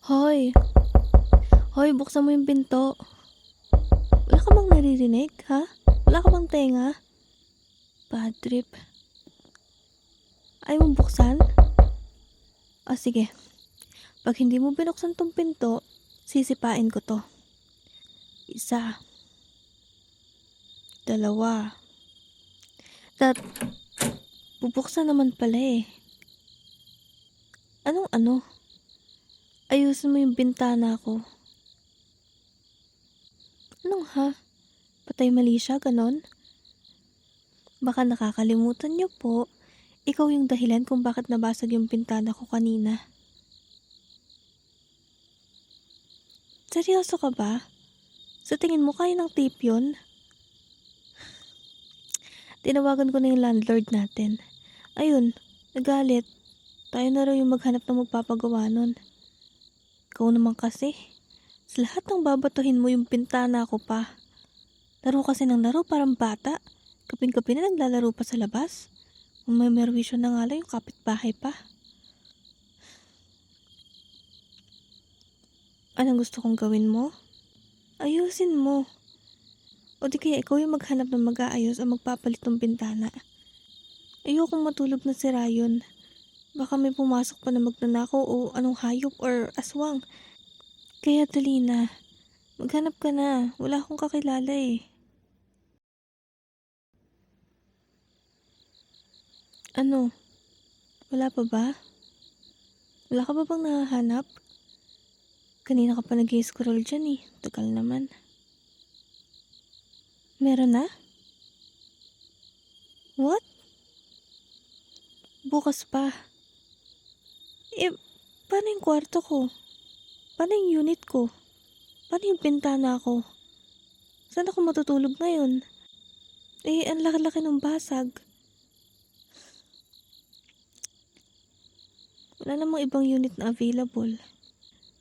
Hoy! Hoy, buksan mo yung pinto. Wala ka bang naririnig, ha? Wala ka bang tenga? Bad trip. Ayaw mong buksan? O sige, pag hindi mo binuksan tong pinto, sisipain ko to. Isa, dalawa. Tat, bubuksan naman pala eh. Anong ano? Ayusin mo yung bintana ko. Anong ha? Patay mali siya, ganon? Baka nakakalimutan niyo po, ikaw yung dahilan kung bakit nabasag yung bintana ko kanina. Seryoso ka ba? Sa tingin mo kaya ng tape yun? Tinawagan ko na yung landlord natin. Ayun, nagalit. Tayo na raw yung maghanap ng magpapagawa nun. Ikaw naman kasi. Sa lahat ng babatuhin mo yung pintana ko pa. Laro kasi ng laro parang bata. Kaping-gabi na naglalaro pa sa labas. May merwisyo na nga lang yung kapitbahay pa. Anong gusto kong gawin mo? Ayusin mo. O di kaya ikaw yung maghanap ng mag-aayos o magpapalit ng bintana. Ayokong matulog na si Rayon. Baka may pumasok pa na magnanakaw o anong hayop or aswang. Kaya dali na. Maghanap ka na. Wala akong kakilala eh. Ano? Wala pa ba? Wala ka ba bang nahahanap? Kanina ka pa nag-i-scroll dyan eh. Tagal naman. Meron na? What? Bukas pa. Eh, paano yung kwarto ko? Paano yung unit ko? Paano yung bintana ko? Saan ako matutulog ngayon? Eh, ang laki-laki ng basag. Wala namang ibang unit na available.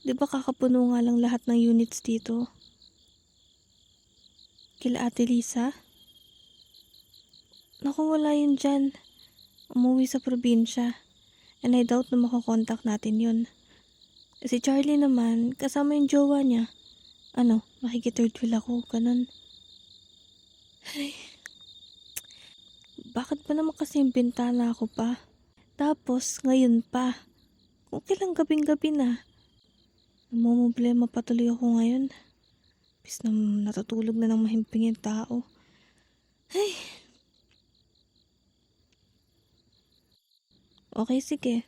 Di ba kakapuno nga lang lahat ng units dito? Kila Ate Lisa? Naku, wala yun dyan. Umuwi sa probinsya. And I doubt na makakontakt natin yun. Si Charlie naman, kasama yung jowa niya. Ano, makikithird wheel ako, ganun. Ay, bakit pa naman kasi yung bintana ako pa? Tapos, ngayon pa. Kung kailang gabing-gabi na. Namumblema pa tuloy ako ngayon. Bis na natutulog na ng mahimping yung tao. Ay, okay, sige.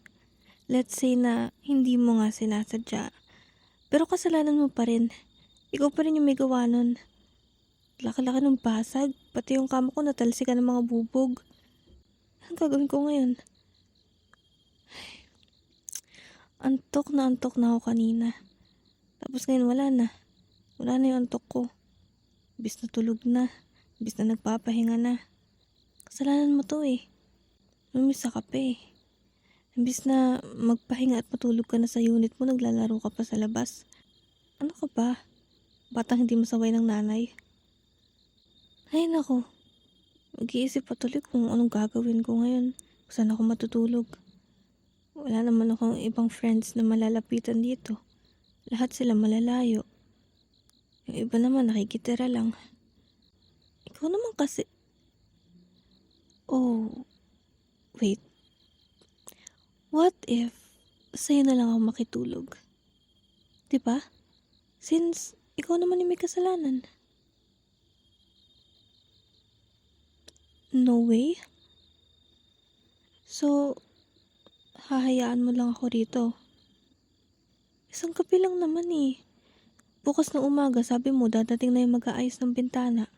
Let's say na hindi mo nga sinasadya. Pero kasalanan mo pa rin. Ikaw pa rin yung may gawa nun. Laki-laki ng basag. Pati yung kama ko natalsikan ng mga bubog. Anong gagawin ko ngayon? Antok na ako kanina. Tapos ngayon wala na. Wala na yung antok ko. Bis na tulog na. Bis na nagpapahinga na. Kasalanan mo to eh. Lumisa ka pa eh. Imbis na magpahinga at matulog ka na sa unit mo, naglalaro ka pa sa labas. Ano ka ba? Batang hindi masaway ng nanay. Ay nako, mag-iisip pa tuloy kung anong gagawin ko ngayon. Kung saan ako matutulog. Wala naman akong ibang friends na malalapitan dito. Lahat sila malalayo. Yung iba naman nakikitira lang. Ikaw naman kasi... Oh, wait. What if sa'yo na lang ako makitulog? Diba? Since ikaw naman yung may kasalanan. No way? So, hahayaan mo lang ako rito. Isang gabi lang naman eh. Bukas na umaga, sabi mo, dadating na yung mag-aayos ng bintana.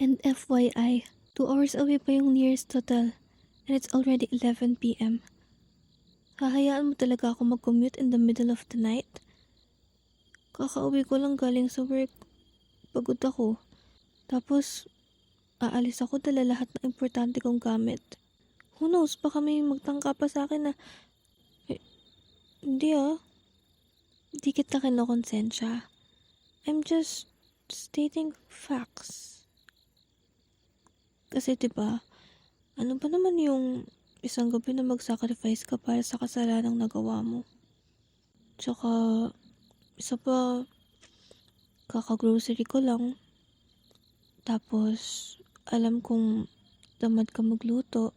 And FYI, 2 hours away pa yung nearest hotel. And it's already 11 p.m. Hahayaan mo talaga ako mag-commute in the middle of the night? Kakauwi ko lang galing sa work. Pagod ako. Tapos, aalis ako dala lahat ng importante kong gamit. Who knows, baka may magtangka pa sa akin na... Eh, hindi ah. Di kita kinokonsensya. I'm just stating facts. Kasi 'di ba, ano ba naman yung isang gabi na mag-sacrifice ka para sa kasalanang nagawa mo? Tsaka, isa pa, kaka-grocery ko lang. Tapos, alam kong tamad ka magluto.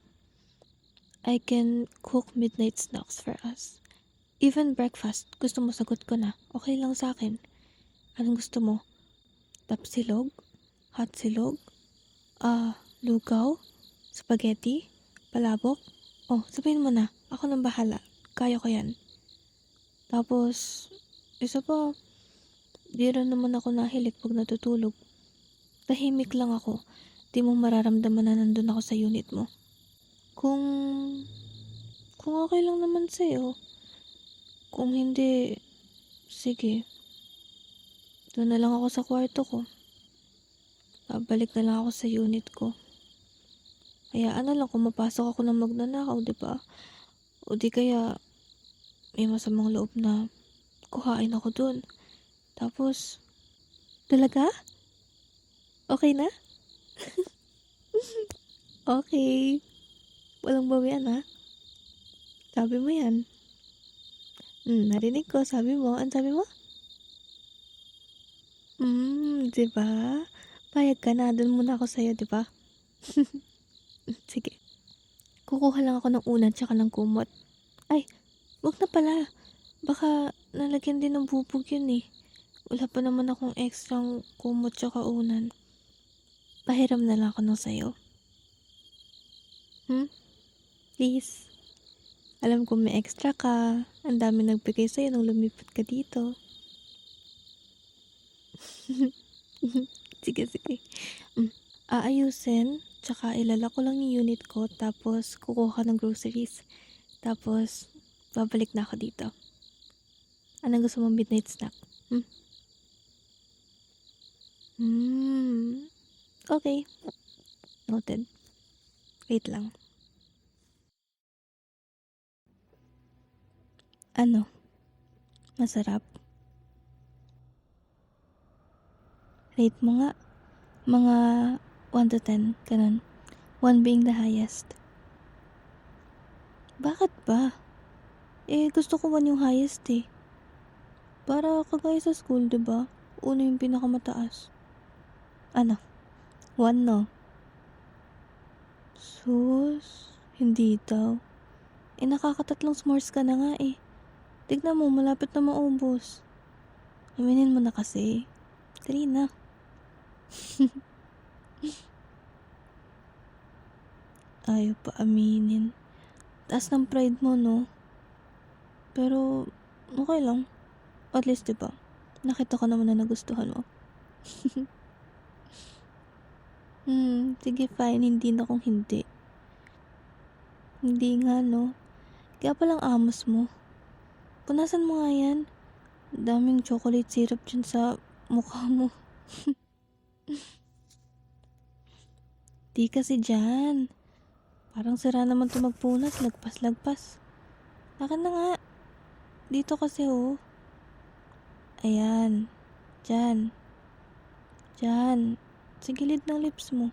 I can cook midnight snacks for us. Even breakfast, gusto mo sagot ko na. Okay lang sa akin. Anong gusto mo? Tapsilog? Hot silog? Lugaw? Spaghetti? Palabok? Oh, sabihin mo na. Ako nang bahala. Kaya ko yan. Tapos, isa pa, di rin naman ako nahilik pag natutulog. Tahimik lang ako. Di mo mararamdaman na nandun ako sa unit mo. Kung okay lang naman sa'yo. Kung hindi, sige. Doon na lang ako sa kwarto ko. Babalik na lang ako sa unit ko. Hayaan na lang kung mapasok ako ng magnanakaw, di ba? O di kaya, may masamang loob na kuhain ako doon. Tapos, talaga? Okay na? Okay. Walang bawian ha? Sabi mo yan. Narinig ko. Sabi mo. Ano sabi mo? Diba? Payag ka na. Doon muna ako sa'yo, diba? Sige. Kukuha lang ako ng unan tsaka ng kumot. Ay, wag na pala. Baka nalagyan din ng bubog yun eh. Wala pa naman akong extrang kumot tsaka unan. Pahiram na lang ako ng sayo. Please. Alam ko may extra ka. Ang dami nagbigay sa'yo nung lumipat ka dito. Sige. Aayusin, tsaka ilalak ko lang yung unit ko, tapos kukuha ng groceries. Tapos, babalik na ako dito. Anong gusto mong midnight snack? Okay. Noted. Wait lang. Ano? Masarap? Rate mo nga. Mga 1 to 10, ganun. 1 being the highest. Bakit ba? Gusto ko 1 yung highest eh. Para kagaya sa school, diba? Una yung pinakamataas. Ano? 1 no? Sus, hindi daw. Nakakatatlong s'mores ka na nga eh. Tignan mo, malapit na maubos. Aminin mo na kasi. 3 na. Ayaw pa aminin. Taas ng pride mo, no? Pero, okay lang. At least, diba? Nakita ko naman na nagustuhan mo. Sige fine, hindi na kung hindi. Hindi nga, no? Kaya palang amos mo. Punasan mo nga yan. Daming chocolate syrup dyan sa mukha mo. Di kasi dyan. Parang sira naman ito magpunas. Lagpas. Akin na nga. Dito kasi oh. Ayan. Dyan. Sa gilid ng lips mo.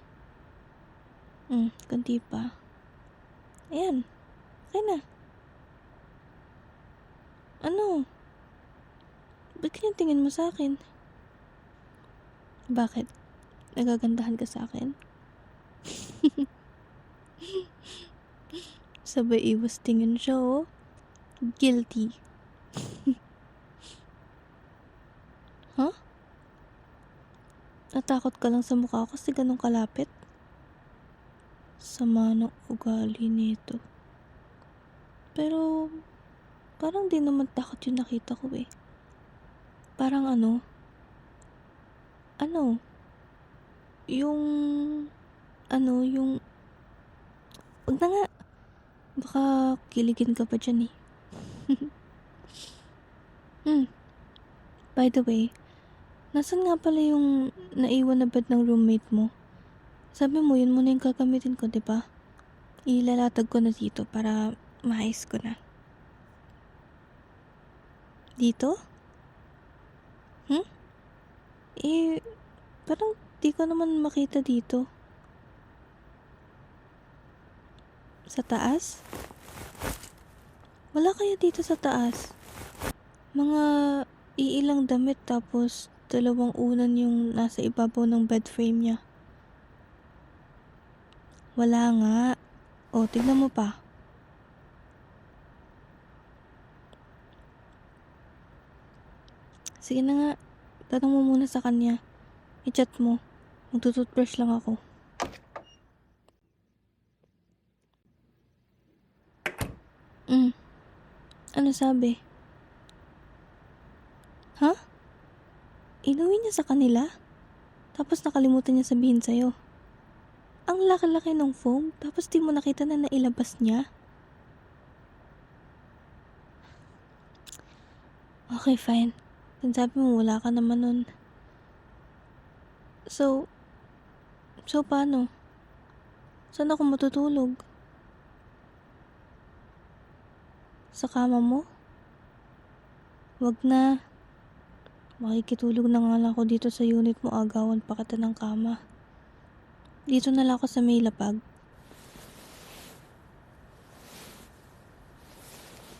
Kunti pa. Ayan. Okay na. Ano? Ba't tingin mo sa akin? Bakit? Nagagandahan ka sa akin? Sabay iwas tingin siya oh. Guilty. Huh? Natakot ka lang sa mukha ko kasi ganun kalapit? Sama ng ugali nito. Pero, parang di naman takot yung nakita ko eh. Parang ano? Yung wag na nga. Baka kiligin ka pa dyan eh. By the way, nasan nga pala yung naiwan na bed ng roommate mo? Sabi mo, yun muna yung gagamitin ko, diba? Ilalatag ko na dito para maayos ko na. Dito? Parang di ko naman makita dito. Sa taas? Wala kaya dito sa taas? Mga iilang damit tapos 2 unan yung nasa ibabaw ng bed frame niya. Wala nga. O, tignan mo pa. Sige na nga, tanong mo muna sa kanya. I-chat mo. Magtututbrush lang ako. Ano sabi? Ha? Inuwi niya sa kanila? Tapos nakalimutan niya sabihin sa'yo. Ang laki-laki ng foam, tapos di mo nakita na nailabas niya? Okay, fine. Kung sabi mo wala ka naman nun. So paano? Saan ako matutulog? Sa kama mo? Wag na. Makikitulog na nga lang ako dito sa unit mo, agawan pa kita ng kama. Dito na lang ako sa may lapag.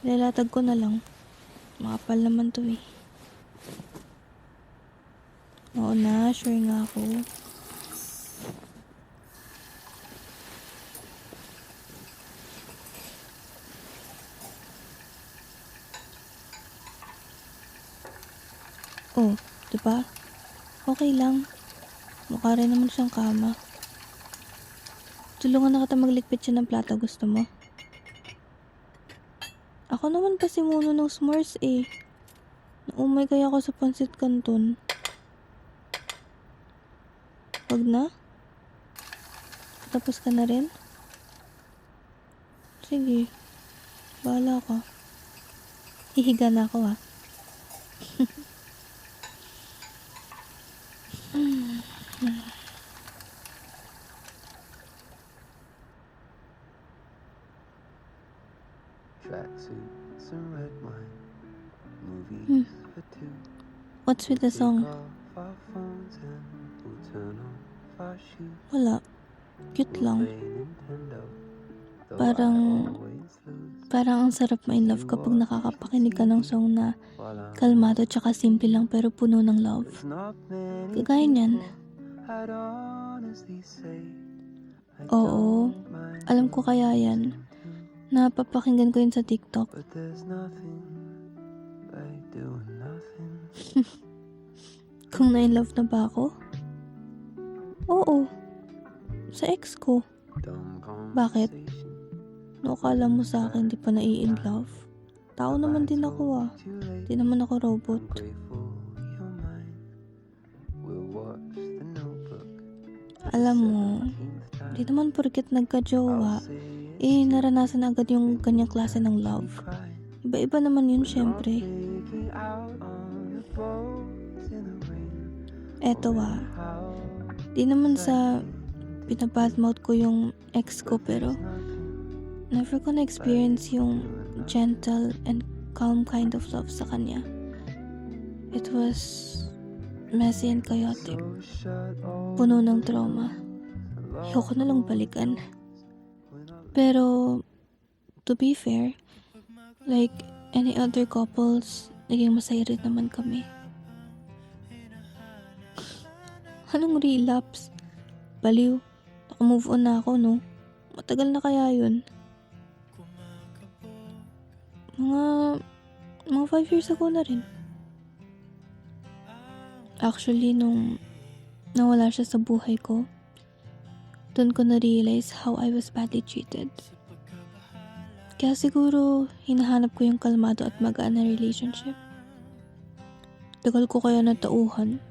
Lalatag ko na lang. Makapal naman to eh. Oo na, sure nga ako. Oh, diba? Okay lang. Mukha rin naman siyang kama. Tulungan na kita maglikpit siya ng plata, gusto mo? Ako naman kasi muno ng s'mores eh. Naumay kaya ako sa pancit canton. Wag na? Tapos ka na rin? Sige. Bahala ka. Hihiga na ako ha. Tracksuits and red wine, movies for two. What's with the song? Take off our phones and we'll turn off our shoes. Wala. Cute We'll lang. play Nintendo, though Parang- I always lose. Parang ang sarap ma-in-love kapag nakakapakinig ka ng song na While I'm kalmado tsaka simple lang pero puno ng love. There's not many Kagaya niyan. people I'd honestly say I Oo, don't mind alam ko kaya yan. listening to. Napapakinggan ko yun sa TikTok. But there's nothing like doing nothing. Kung na-in-love na ba ako? Oo. Sa ex ko. Dumb Bakit? conversation. No, akala mo sa akin di pa nai-in-love? Tao naman din ako ah. Too late. Di naman ako robot. I'm grateful you're mine. We'll watch The Notebook. Alam mo, di naman porket nagka-jowa, naranasan agad yung kanyang klase ng love. Iba-iba naman yun syempre. Eto di naman sa pinabadmouth ko yung ex ko pero never ko na-experience yung gentle and calm kind of love sa kanya. It was messy and chaotic. Puno ng trauma. Ayoko na lang balikan. Pero, to be fair, like any other couples, naging masaya rin naman kami. Anong relapse? Baliw. Naka-move on na ako, no? Matagal na kaya yun? Mga 5 years ago na rin. Actually, nung nawala siya sa buhay ko, doon ko na-realize how I was badly treated. Kaya siguro, hinahanap ko yung kalmado at magaan na relationship. Tagal ko kaya natauhan.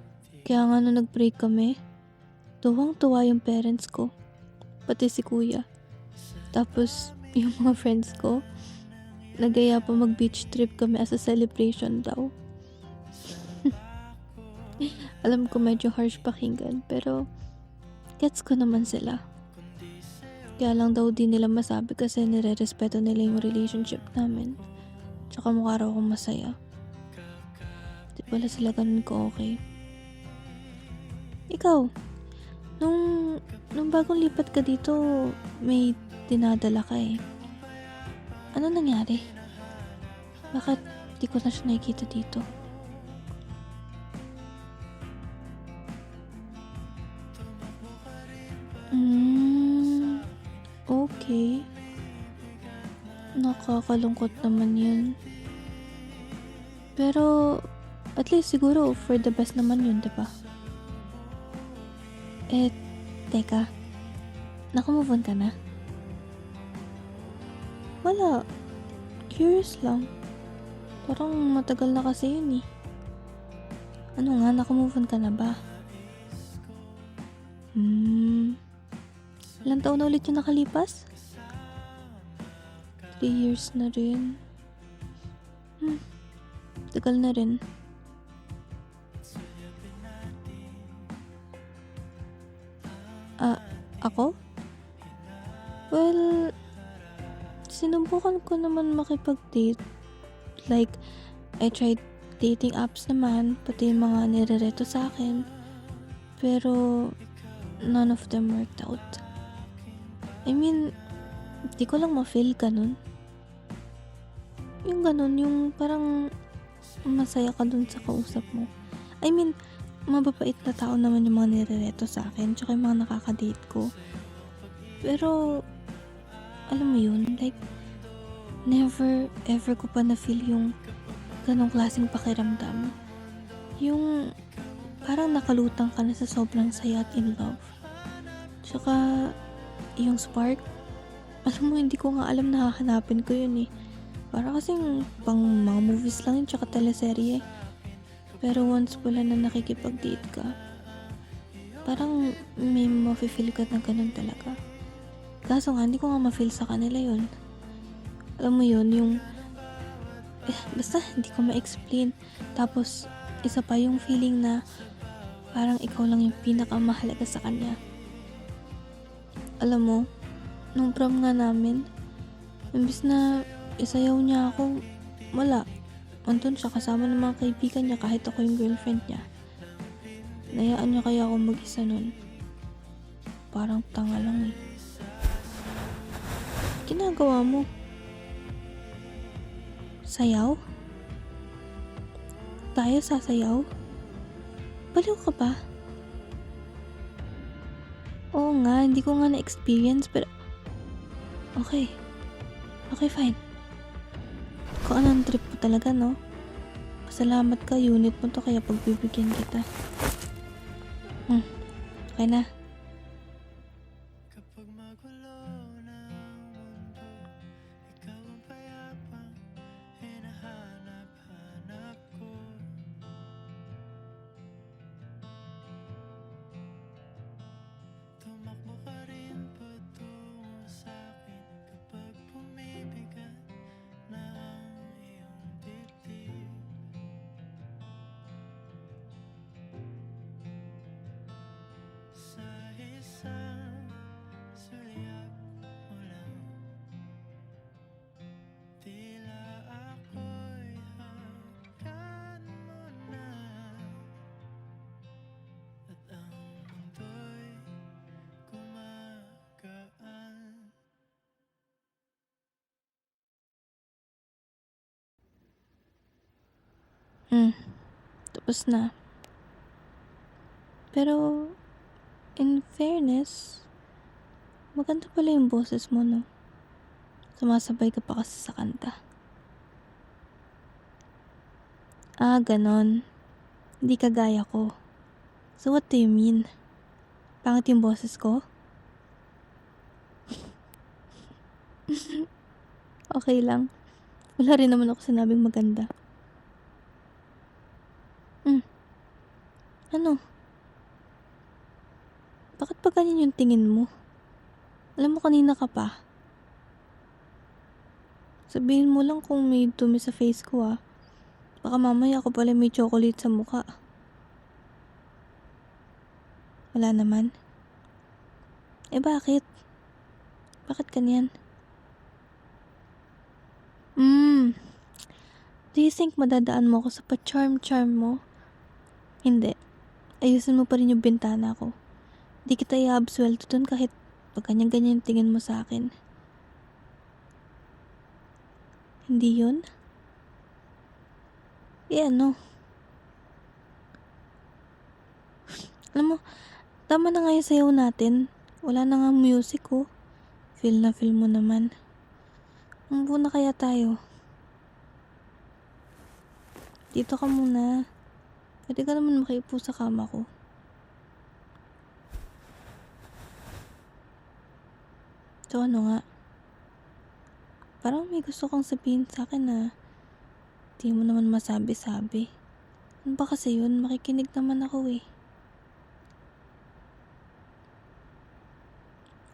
Kaya nga nung nag-break kami, tuwang-tuwa yung parents ko. Pati si kuya. Tapos, yung mga friends ko, nagaya pa mag-beach trip kami as a celebration daw. Alam ko medyo harsh pakinggan, pero gets ko naman sila. Kaya lang daw di nila masabi kasi nire-respeto nila yung relationship namin. Tsaka mukha raw akong masaya. Di pala sila ganun ko okay. Ikaw, nung bagong lipat ka dito, may dinadala ka eh. Ano nangyari? Bakit Di ko na siya nakikita dito. Okay. Nakakalungkot naman yun. Pero, at least siguro for the best naman yun, diba? Teka. Nakamove on ka na? Wala. Curious lang. Parang matagal na kasi yun eh. Ano nga, nakamove on ka na ba? Ilang taon na ulit yung nakalipas? 3 years na rin. Tagal na rin. Ako? Well, sinubukan ko naman makipag-date. Like, I tried dating apps naman, pati yung mga nirereto sa akin. Pero, none of them worked out. I mean, di ko lang ma-feel ganun. Yung ganun, yung parang masaya ka dun sa kausap mo. I mean, mababait na tao naman yung mga nirereto sa akin, tsaka yung mga nakaka-date ko. Pero, alam mo yun, like, never ever ko pa na-feel yung ganong klaseng pakiramdam. Yung parang nakalutang ka na sa sobrang saya at in love. Tsaka, yung spark, alam mo, hindi ko nga alam na hahanapin ko yun eh. Para kasing pang mga movies lang yun, tsaka teleserye. Pero once pala na nakikipag-date ka, parang may mafe-feel ka na ganun talaga. Kaso nga, hindi ko nga ma-feel sa kanila yun. Alam mo yun, yung basta hindi ko ma-explain. Tapos, isa pa yung feeling na parang ikaw lang yung pinakamahalaga sa kanya. Alam mo, nung prom nga namin, imbis na isayaw niya ako, wala. Andun siya kasama ng mga kaibigan niya kahit ako yung girlfriend niya. Nayaan niya kaya ako mag-isa nun. Parang tanga lang eh. Ginagawa mo? Sayaw? Tayo sasayaw? Baliw ka ba? Oo nga, hindi ko nga na-experience pero... Okay. Okay, fine. Kung anong trip mo talaga, no? Pasalamat ka, unit mo to kaya pagbibigyan kita. Okay na. Kapag magulo na ang mundo, ikaw ang payapang hinahanap-hanap ko. Tumakbo ka rin patungo sa'kin kapag bumibigat na ang iyong dibdib. Sa isang sulyap mo lang, tila ako'y hagkan mo na, at ang mundo'y gumagaan. Tapos na. Pero, in fairness, maganda pala yung boses mo, no? Sumasabay ka pa kasi sa kanta. Ganon. Hindi kagaya ko. So what do you mean? Pangit yung boses ko? Okay lang. Wala rin naman ako sinabing maganda. Ano? Bakit pa ganyan yung tingin mo? Alam mo kanina ka pa. Sabihin mo lang kung may dumi sa face ko ah. Baka mamaya ako pala may chocolate sa mukha. Wala naman. Bakit? Bakit ganyan? Do you think madadaan mo ako sa pa-charm-charm mo? Hindi. Ayusin mo pa rin yung bintana ko. Di kita i-absuelto dun kahit pag ganyan-ganyan yung tingin mo sa akin. Hindi yun? ano, alam mo, tama na nga yung sayaw natin. Wala na nga music oh. Feel na feel mo naman. Umupo na kaya tayo. Dito ka muna. Pwede ka naman makiupo sa kama ko. So ano nga? Parang may gusto kang sabihin sa akin na di mo naman masabi-sabi. Ano ba kasi yun? Makikinig naman ako eh.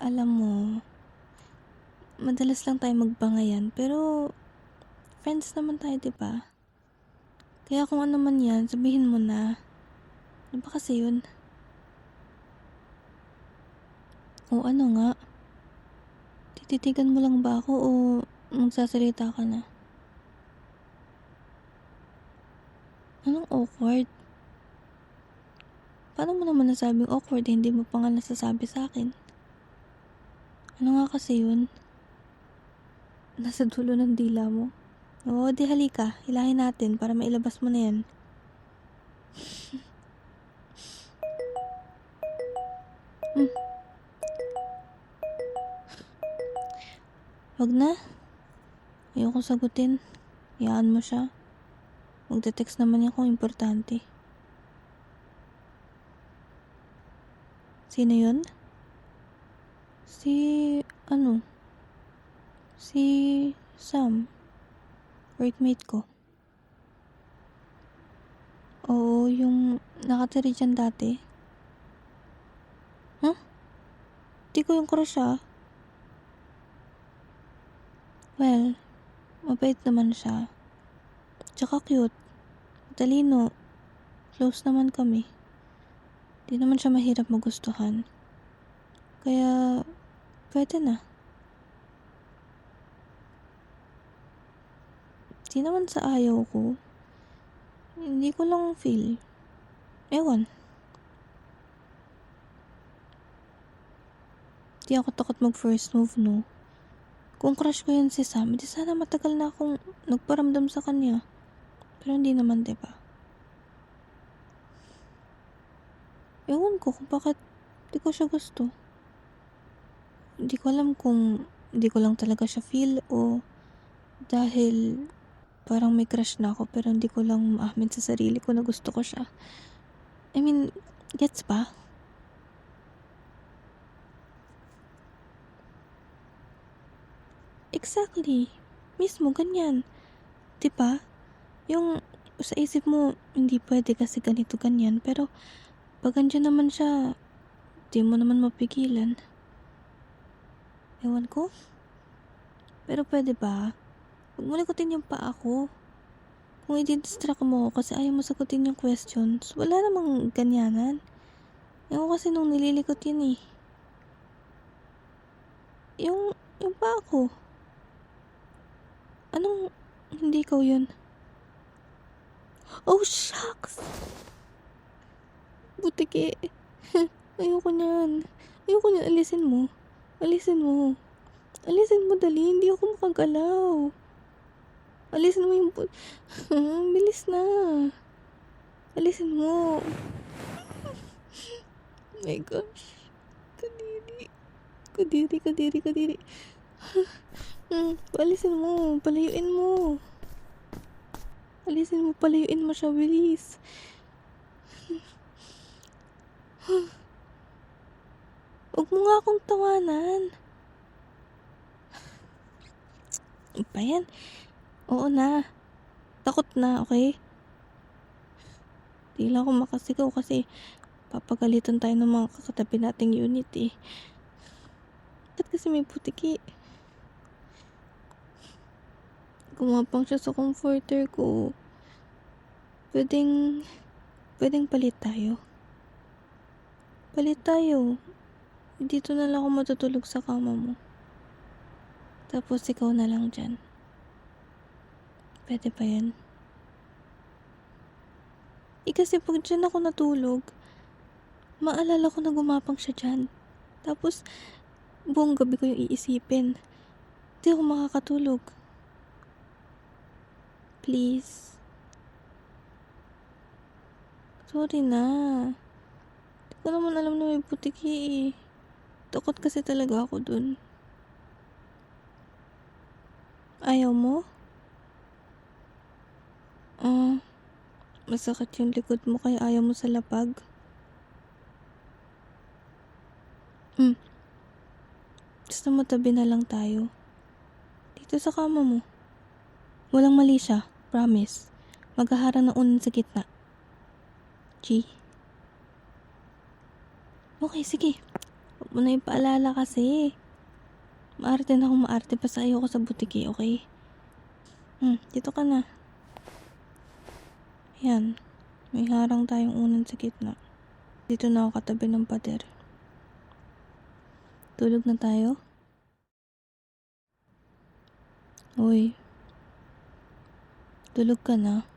Alam mo, madalas lang tayo magbangayan pero friends naman tayo, diba? Kaya kung ano man yan, sabihin mo na. Ano ba kasi yun? O ano nga? Tititigan mo lang ba ako o magsasalita ka na? Anong awkward? Paano mo naman nasabing awkward hindi mo pa nga nasasabi sa akin? Ano nga kasi yun? Nasa dulo ng dila mo? Oo, di halika. Hilahin natin para mailabas mo na yan. Wag na. Ayoko sagutin. Hayaan mo siya. Magte-text naman niya kung importante. Sino yun? Si Sam. Workmate ko. Oo, yung nakatira dyan dati. Huh? Di ko yung crush ah. Well, mabait naman siya. Tsaka cute. Talino. Close naman kami. Di naman siya mahirap magustuhan. Kaya, pwede na. Di naman sa ayaw ko. Hindi ko lang feel. Ewan. Di ako takot mag first move, no? Kung crush ko yun si Sam, di sana matagal na akong nagparamdam sa kanya. Pero hindi naman, diba? Ewan ko kung bakit di ko siya gusto. Hindi ko alam kung hindi ko lang talaga siya feel o dahil parang may crush na ako pero hindi ko lang maamin sa sarili ko na gusto ko siya. I mean, gets ba? Exactly. Mismo ganyan. Diba? Yung sa isip mo, hindi pwede kasi ganito ganyan. Pero pag andyan naman siya, di mo naman mapigilan. Ewan ko. Pero pwede ba? Huwag mo likutin yung paa ko. Kung i-distract mo ako kasi ayaw mo sagutin yung questions, wala namang ganyanan. Ewan kasi nung nililikot yun eh. Yung paa ko. Anong hindi ikaw yun? Oh, shucks! Butiki. Ayoko niyan. Ayoko niyan. Alisin mo. Alisin mo. Alisin mo dali. Hindi ako makagalaw. Alisin mo yung... Bilis na. Alisin mo. Oh my gosh. Kadiri. Kadiri, kadiri, kadiri. Alisin mo. Palayuin mo. Alisin mo. Palayuin mo siya. Bilis. Huwag mo nga akong tawanan. Pa yan? Oo na. Takot na, okay? Di lang ako makasigaw kasi papagalitan tayo ng mga kakatabi nating unit eh. Ba't kasi may putiki? Gumapang siya sa comforter ko. Pwedeng palit tayo. Palit tayo. Dito na lang ako matutulog sa kama mo. Tapos ikaw na lang dyan. Pwede pa yan? Kasi pag dyan ako natulog, maalala ko na gumapang siya dyan. Tapos, buong gabi ko yung iisipin. Di ako makakatulog. Please. Sorry na. Di ko naman alam na may butiki eh. Takot kasi talaga ako dun. Ayaw mo? Ah, masakit yung likod mo kaya ayaw mo sa lapag? Gusto mo tabi na lang tayo? Dito sa kama mo. Walang mali siya, promise. Maghaharang ng unan sa gitna. G. Okay, sige. Huwag mo na ipaalala kasi. Maarte na akong maarte pa sa ayoko sa butiki, okay? Dito ka na. Yan. May harang tayong unan sa gitna. Dito na ako katabi ng pader. Tulog na tayo? Uy. Tulog ka na?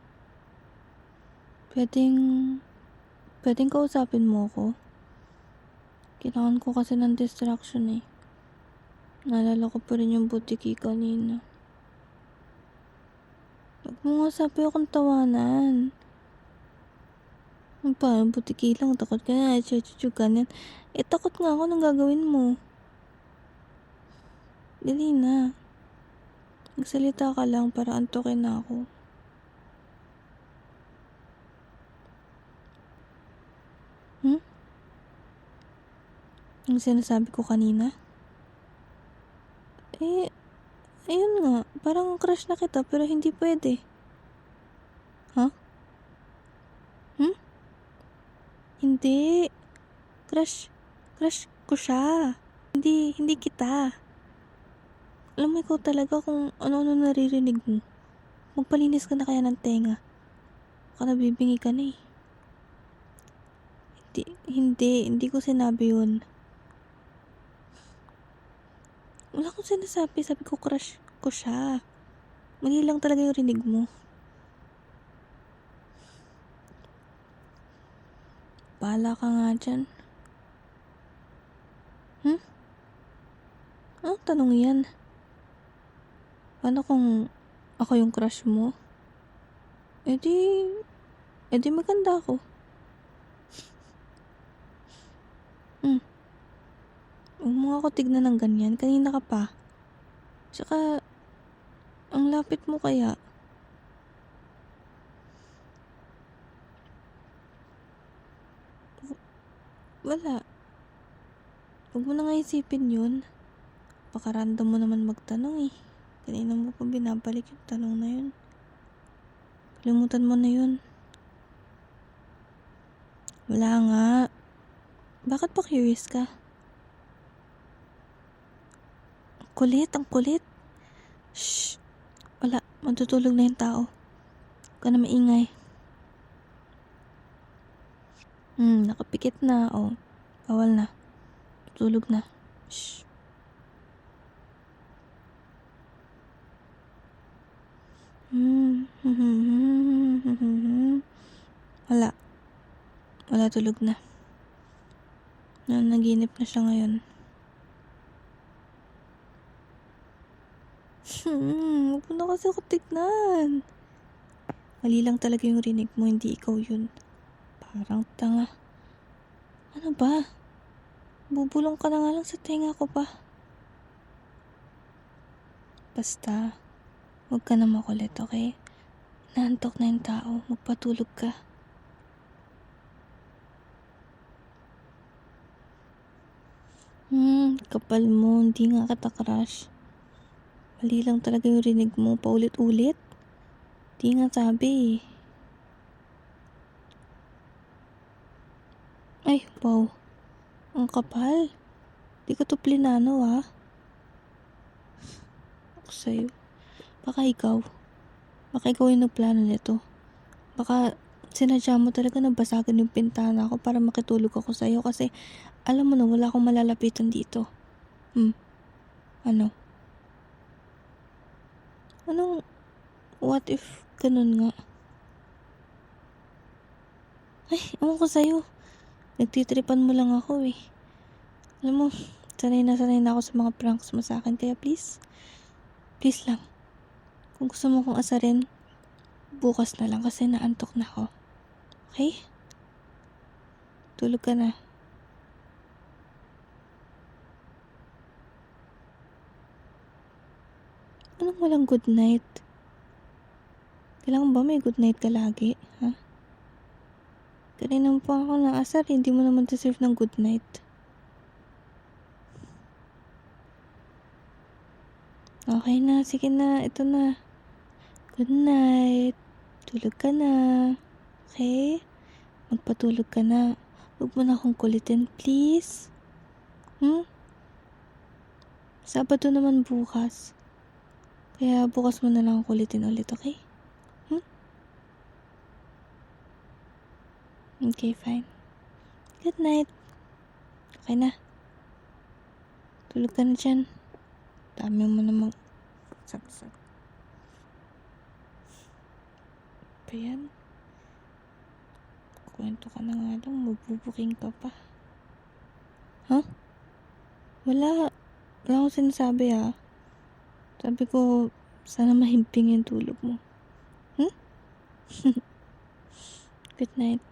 Pwedeng kausapin mo ako? Kailangan ko kasi ng distraction eh. Naalala ko pa rin yung butiki kanina. Huwag mo nga sabi akong tawanan. Parang butiki lang, takot ka na, chuchuchu ganyan. Takot nga ako nang gagawin mo. Dali na. Magsalita ka lang para antukin na ako. Ang sinasabi ko kanina? Ayun nga. Parang crush na kita pero hindi pwede. Ha? Hindi. Crush ko siya. Hindi kita. Alam mo ikaw talaga kung ano-ano naririnig mo. Magpalinis ka na kaya ng tenga. Baka nabibingi ka na eh. Hindi ko sinabi yun. Wala akong sinasabi. Sabi ko crush ko siya. Mali lang talaga yung rinig mo. Bahala ka nga dyan. Anong tanong yan? Paano kung ako yung crush mo? E di maganda ako. Huwag mo ako tignan ng ganyan. Kanina ka pa. Tsaka, ang lapit mo kaya. Wala. Huwag mo na nga isipin yun. Baka random mo naman magtanong eh. Kanina mo pa binabalik yung tanong na yun. Kalimutan mo na yun. Wala nga. Bakit pa curious ka? Ang kulit. Shh. Wala, matutulog na yung tao. Huwag ka na maingay. Nakapikit na. Oh, bawal na. Tutulog na. Shh. Wala, tulog na. Naginip na siya ngayon. Huwag mo na kasi ako tignan. Mali lang talaga yung rinig mo, hindi ikaw yun. Parang tanga. Ano ba? Bubulong ka na nga lang sa tenga ko pa. Basta, huwag ka na makulit, okay? Naantok na yung tao, magpatulog ka. Kapal mo, hindi nga kita crush. Mali lang talaga yung rinig mo, paulit-ulit. Di nga sabi. Ay, wow. Ang kapal. Di ko to plinano Ako sa'yo. Baka ikaw yung nagplano nito. Baka sinadya mo talaga na basagan yung pintana ko para makitulog ako sa'yo kasi alam mo na wala akong malalapitan dito. Ano? Anong what if ganun nga? Ay, ewan ko sa'yo. Nagtitripan mo lang ako eh. Alam mo, sanay na ako sa mga pranks mo sa akin. Kaya please lang. Kung gusto mo kong asarin, bukas na lang kasi naantok na ako. Okay? Tulog ka na. Anong walang good night? Kailangan ba may good night ka lagi? Ha? Kanina mo pa ako naasar, hindi mo naman deserve ng good night. Okay na, sige na, ito na. Good night. Tulog ka na. Okay? Magpatulog ka na. Huwag mo na akong kulitin, please. Sabado naman bukas. Kaya bukas mo na lang ako kulitin ulit, okay? Okay, fine. Good night. Okay na. Tulog ka na dyan. Dami mo namang saksak. Pa yan? Kwento ka na nga lang, mabubuking ka pa. Huh? Wala akong sinasabi Sabi ko, sana mahimping yung tulog mo. Good night.